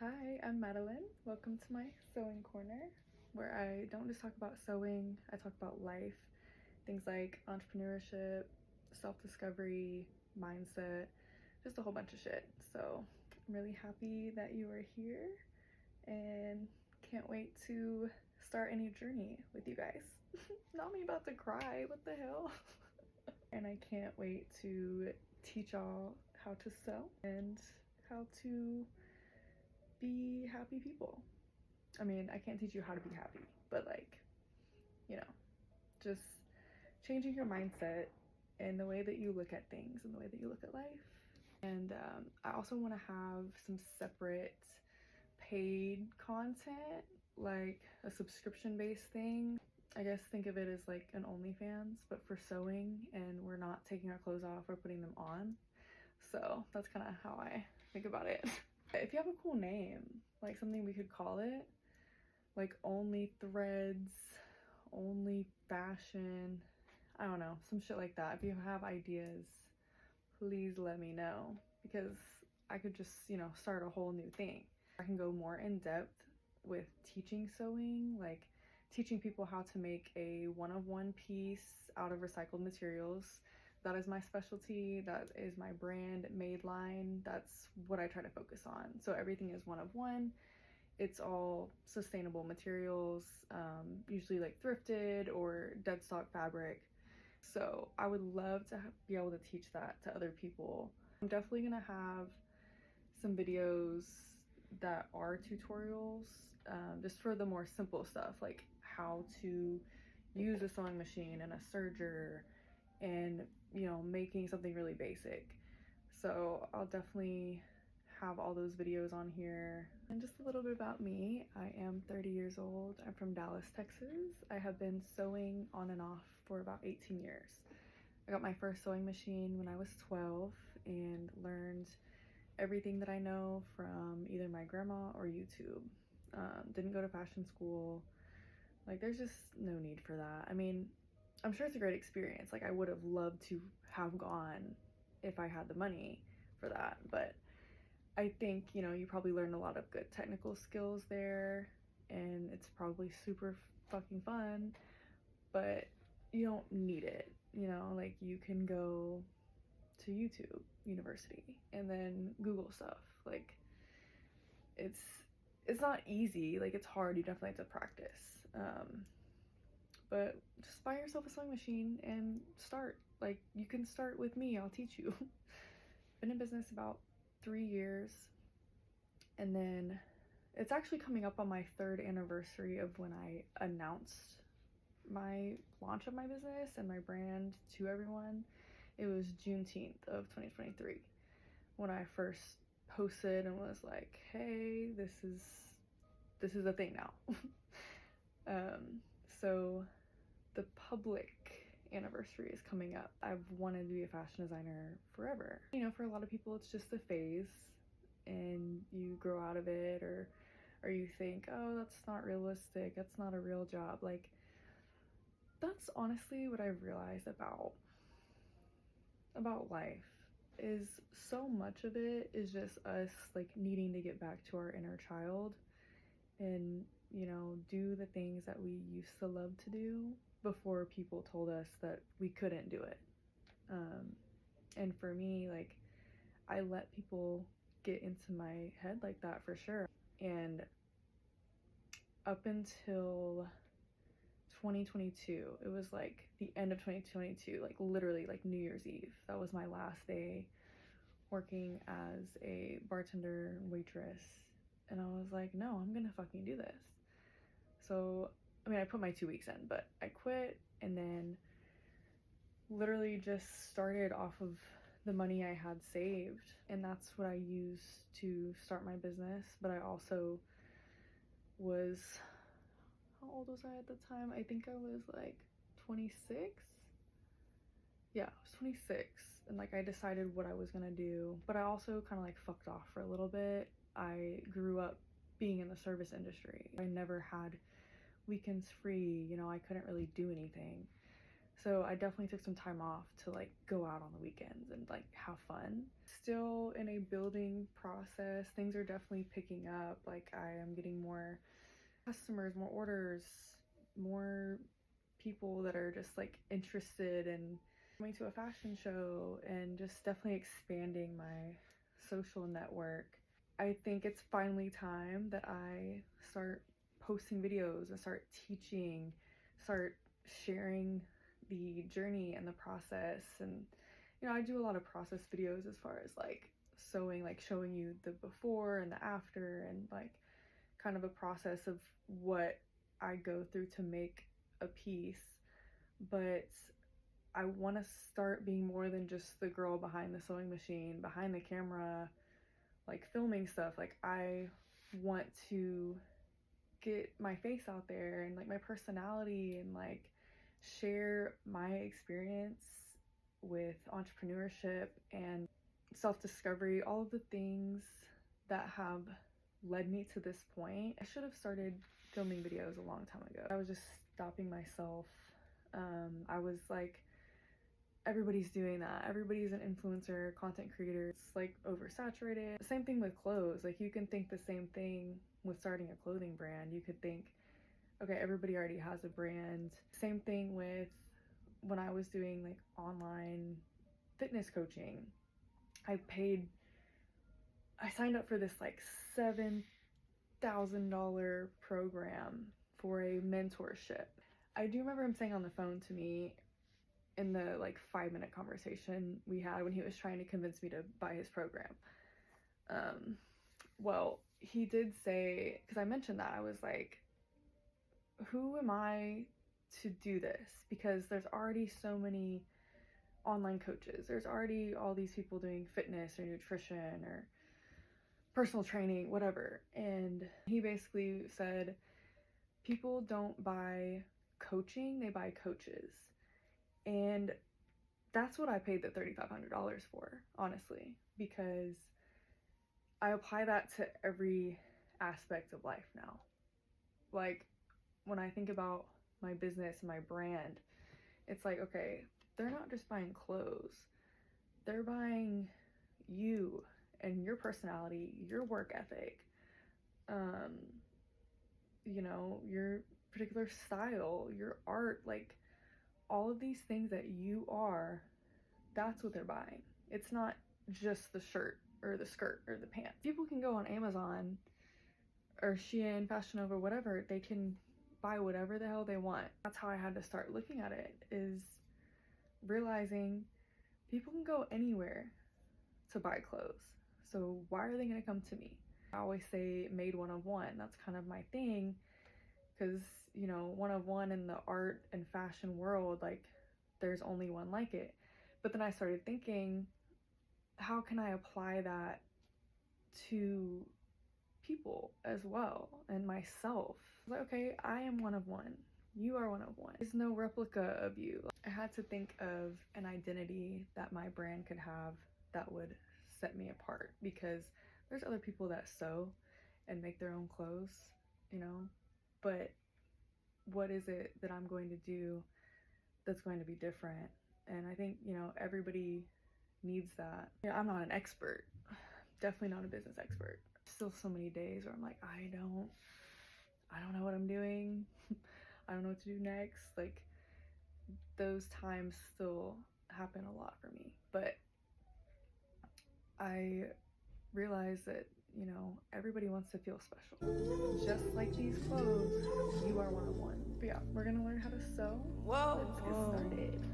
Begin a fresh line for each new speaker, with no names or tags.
Hi, I'm Madeline. Welcome to my sewing corner, where I don't just talk about sewing, I talk about life, things like entrepreneurship, self-discovery, mindset, just a whole bunch of shit. So I'm really happy that you are here and can't wait to start a new journey with you guys. Not me about to cry, what the hell? And I can't wait to teach y'all how to sew and how to be happy people. I mean, I can't teach you how to be happy, but like, you know, just changing your mindset and the way that you look at things and the way that you look at life. And I also want to have some separate paid content, like a subscription-based thing. I guess think of it as like an OnlyFans, but for sewing, and we're not taking our clothes off or putting them on. So that's kind of how I think about it. If you have a cool name, like something we could call it, like Only Threads, Only Fashion, I don't know, some shit like that. If you have ideas, please let me know, because I could just, start a whole new thing. I can go more in depth with teaching sewing, like teaching people how to make a one-of-one piece out of recycled materials. That is my specialty. That is my brand, Madeline. That's what I try to focus on. So everything is one of one. It's all sustainable materials, usually like thrifted or dead stock fabric. So I would love to be able to teach that to other people. I'm definitely gonna have some videos that are tutorials, just for the more simple stuff, like how to use a sewing machine and a serger, and making something really basic. So I'll definitely have all those videos on here. And just a little bit about me: I am 30 years old. I'm from Dallas, Texas. I have been sewing on and off for about 18 years. I got my first sewing machine when I was 12 and learned everything that I know from either my grandma or YouTube. Didn't go to fashion school. Like, there's just no need for that. I mean, I'm sure it's a great experience. Like, I would have loved to have gone if I had the money for that. But I think, you probably learn a lot of good technical skills there, and it's probably super fucking fun, but you don't need it. Like, you can go to YouTube University and then Google stuff. Like, it's not easy. Like, it's hard. You definitely have to practice. But just buy yourself a sewing machine and start. Like, you can start with me. I'll teach you. Been in business about 3 years, and then it's actually coming up on my 3rd anniversary of when I announced my launch of my business and my brand to everyone. It was Juneteenth of 2023 when I first posted and was like, hey, this is a thing now. So the public anniversary is coming up. I've wanted to be a fashion designer forever. For a lot of people, it's just a phase and you grow out of it, or you think, oh, that's not realistic, that's not a real job. Like, that's honestly what I've realized about life, is so much of it is just us like needing to get back to our inner child and do the things that we used to love to do before people told us that we couldn't do it. And for me, like, I let people get into my head like that for sure. And up until 2022, it was like the end of 2022, like literally like New Year's Eve, that was my last day working as a bartender waitress, and I was like, no, I'm gonna fucking do this. So I mean, I put my 2 weeks in, but I quit, and then literally just started off of the money I had saved, and that's what I used to start my business. But I also was, how old was I at the time? I think I was like 26. Yeah, I was 26, and like I decided what I was gonna do, but I also kind of like fucked off for a little bit. I grew up being in the service industry. I never had weekends free, I couldn't really do anything. So I definitely took some time off to like go out on the weekends and like have fun. Still in a building process. Things are definitely picking up. Like I am getting more customers, more orders, more people that are just like interested in coming to a fashion show, and just definitely expanding my social network. I think it's finally time that I start posting videos and start teaching, start sharing the journey and the process. And I do a lot of process videos as far as like sewing, like showing you the before and the after, and like kind of a process of what I go through to make a piece. But I want to start being more than just the girl behind the sewing machine, behind the camera, like filming stuff. Like I want to get my face out there and like my personality, and like share my experience with entrepreneurship and self-discovery, all of the things that have led me to this point. I should have started filming videos a long time ago. I was just stopping myself. I was like, everybody's doing that. Everybody's an influencer, content creator. It's like oversaturated. Same thing with clothes. Like you can think the same thing with starting a clothing brand. You could think, okay, everybody already has a brand. Same thing with when I was doing like online fitness coaching. I signed up for this like $7,000 program for a mentorship. I do remember him saying on the phone to me in the like 5-minute conversation we had when he was trying to convince me to buy his program. Well, he did say, because I mentioned that, I was like, who am I to do this? Because there's already so many online coaches. There's already all these people doing fitness or nutrition or personal training, whatever. And he basically said, people don't buy coaching, they buy coaches. And that's what I paid the $3,500 for, honestly, because I apply that to every aspect of life now. Like when I think about my business and my brand, it's like, okay, they're not just buying clothes, they're buying you and your personality, your work ethic, your particular style, your art, like all of these things that you are, that's what they're buying. It's not just the shirt or the skirt or the pants. People can go on Amazon or Shein, Fashion Nova, whatever, they can buy whatever the hell they want. That's how I had to start looking at it, is realizing people can go anywhere to buy clothes. So why are they going to come to me? I always say made one of one. That's kind of my thing, because one of one in the art and fashion world, like there's only one like it. But then I started thinking, how can I apply that to people as well, and myself? Like, okay, I am one of one, you are one of one. There's no replica of you. I had to think of an identity that my brand could have that would set me apart, because there's other people that sew and make their own clothes, but what is it that I'm going to do that's going to be different? And I think, everybody needs that. I'm not an expert, definitely not a business expert. Still so many days where I'm like, I don't know what I'm doing. I don't know what to do next. Like those times still happen a lot for me, but I realize that everybody wants to feel special. Just like these clothes, you are one of one. But yeah, we're gonna learn how to sew. Let's get started.